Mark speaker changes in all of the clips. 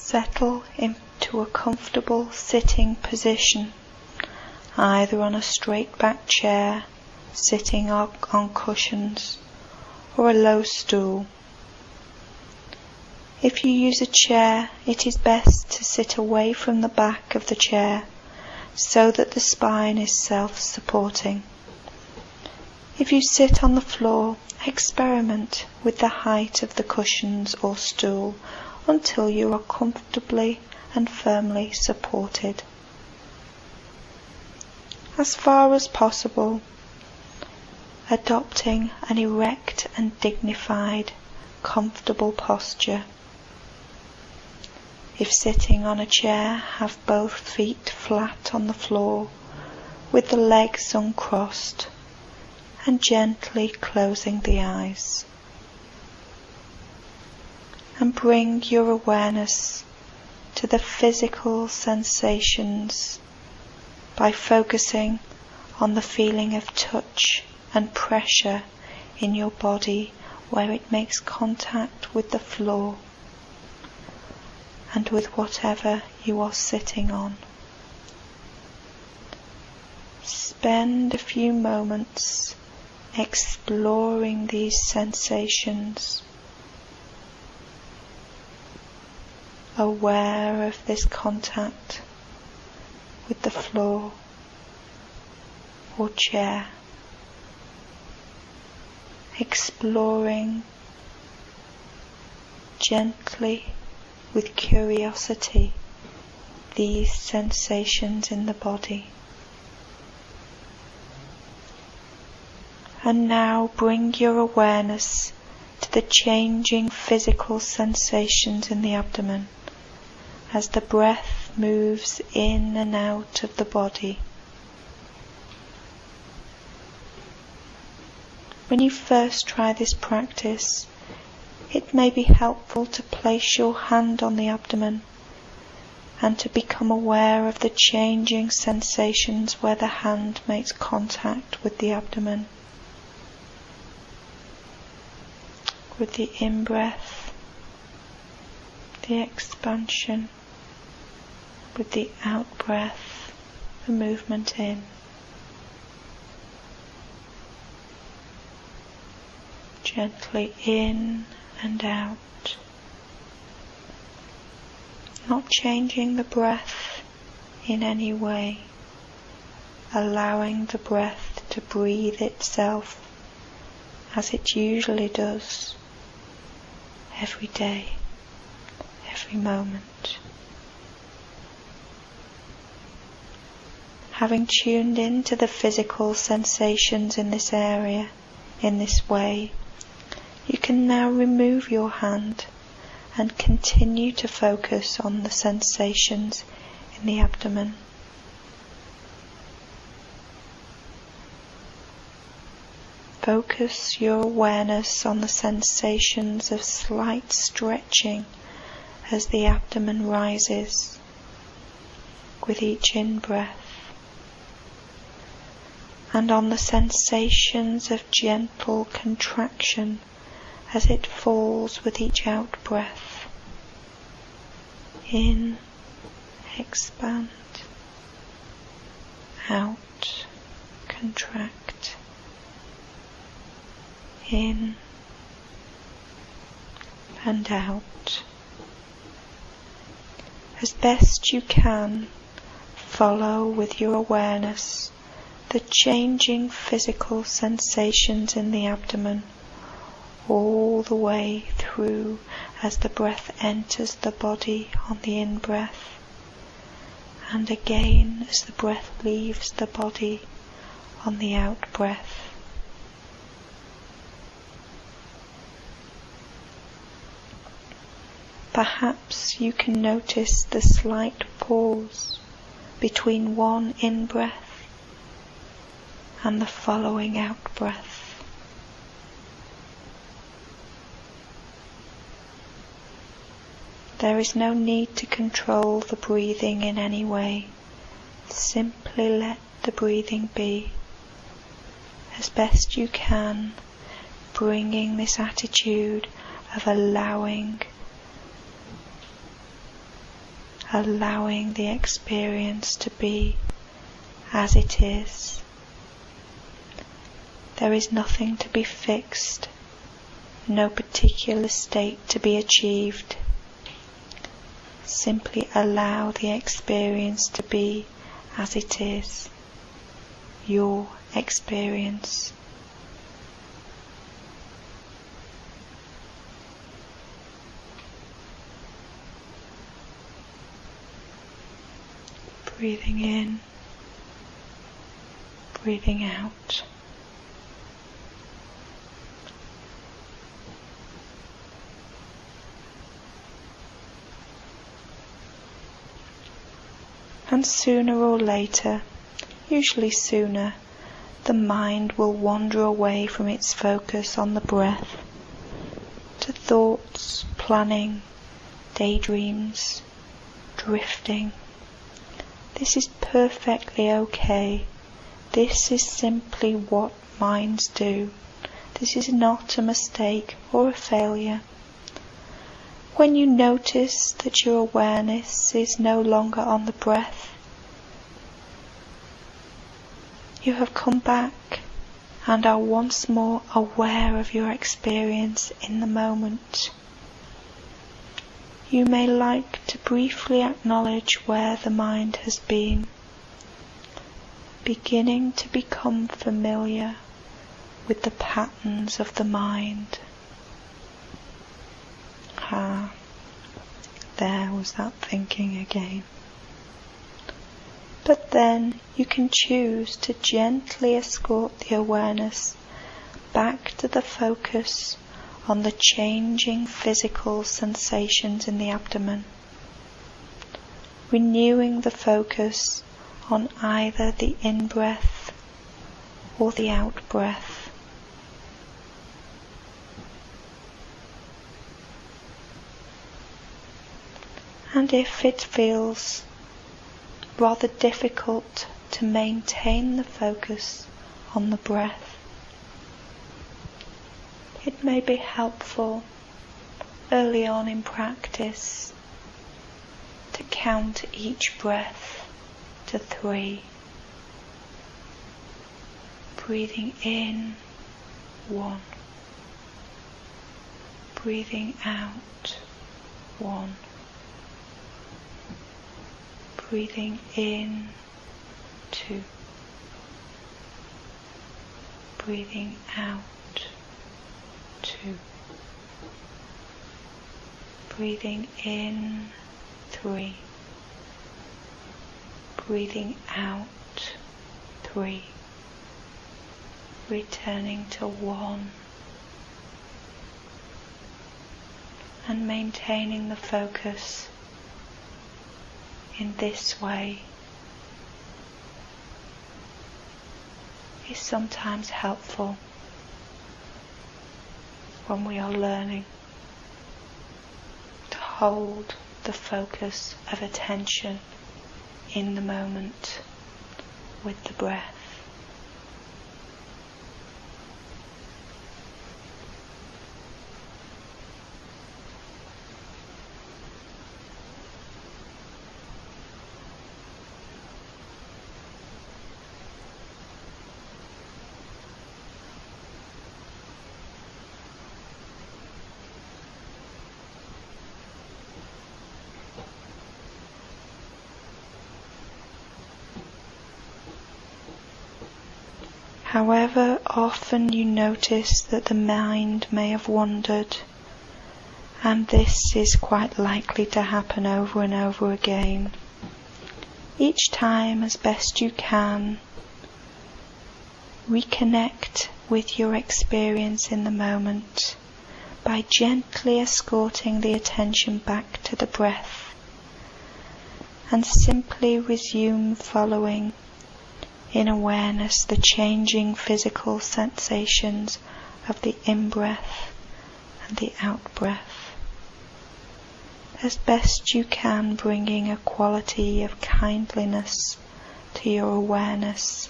Speaker 1: Settle into a comfortable sitting position, either on a straight back chair, sitting on cushions, or a low stool. If you use a chair, it is best to sit away from the back of the chair so that the spine is self-supporting. If you sit on the floor, experiment with the height of the cushions or stool until you are comfortably and firmly supported. As far as possible, adopting an erect and dignified, comfortable posture. If sitting on a chair, have both feet flat on the floor with the legs uncrossed and gently closing the eyes. And bring your awareness to the physical sensations by focusing on the feeling of touch and pressure in your body where it makes contact with the floor and with whatever you are sitting on. Spend a few moments exploring these sensations, aware of this contact with the floor or chair, exploring gently with curiosity these sensations in the body. And now bring your awareness to the changing physical sensations in the abdomen as the breath moves in and out of the body. When you first try this practice, it may be helpful to place your hand on the abdomen and to become aware of the changing sensations where the hand makes contact with the abdomen. With the in-breath, the expansion, with the out-breath, the movement in. Gently in and out, not changing the breath in any way, allowing the breath to breathe itself as it usually does every day, every moment. Having tuned into the physical sensations in this area, in this way, you can now remove your hand and continue to focus on the sensations in the abdomen. Focus your awareness on the sensations of slight stretching as the abdomen rises with each in-breath, and on the sensations of gentle contraction as it falls with each out-breath. In, expand, out, contract. In and out. As best you can, follow with your awareness the changing physical sensations in the abdomen all the way through as the breath enters the body on the in-breath, and again as the breath leaves the body on the out-breath. Perhaps you can notice the slight pause between one in-breath and the following out-breath. There is no need to control the breathing in any way. Simply let the breathing be as best you can, bringing this attitude of allowing allowing the experience to be as it is. There is nothing to be fixed, no particular state to be achieved. Simply allow the experience to be as it is, your experience. Breathing in, breathing out. And sooner or later, usually sooner, the mind will wander away from its focus on the breath to thoughts, planning, daydreams, drifting. This is perfectly okay. This is simply what minds do. This is not a mistake or a failure. When you notice that your awareness is no longer on the breath, you have come back and are once more aware of your experience in the moment. You may like to briefly acknowledge where the mind has been, beginning to become familiar with the patterns of the mind. There was that thinking again. But then you can choose to gently escort the awareness back to the focus on the changing physical sensations in the abdomen, renewing the focus on either the in-breath or the out-breath. And if it feels rather difficult to maintain the focus on the breath, it may be helpful early on in practice to count each breath to 3. Breathing in, 1. Breathing out, 1. Breathing in, 2. Breathing out, 2. Breathing in, 3. Breathing out, 3. Returning to 1. And maintaining the focus in this way is sometimes helpful when we are learning to hold the focus of attention in the moment with the breath. However often you notice that the mind may have wandered, and this is quite likely to happen over and over again, each time as best you can, reconnect with your experience in the moment by gently escorting the attention back to the breath, and simply resume following in awareness the changing physical sensations of the in-breath and the out-breath, as best you can, bringing a quality of kindliness to your awareness,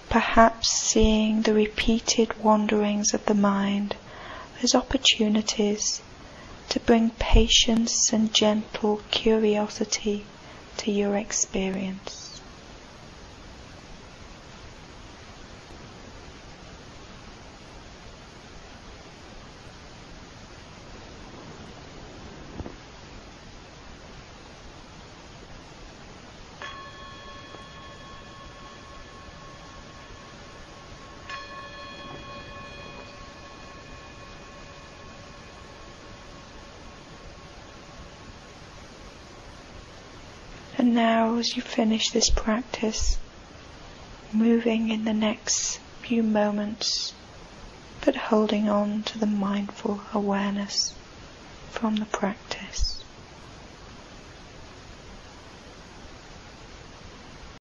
Speaker 1: perhaps seeing the repeated wanderings of the mind as opportunities to bring patience and gentle curiosity to your experience. And now, as you finish this practice, moving in the next few moments, but holding on to the mindful awareness from the practice.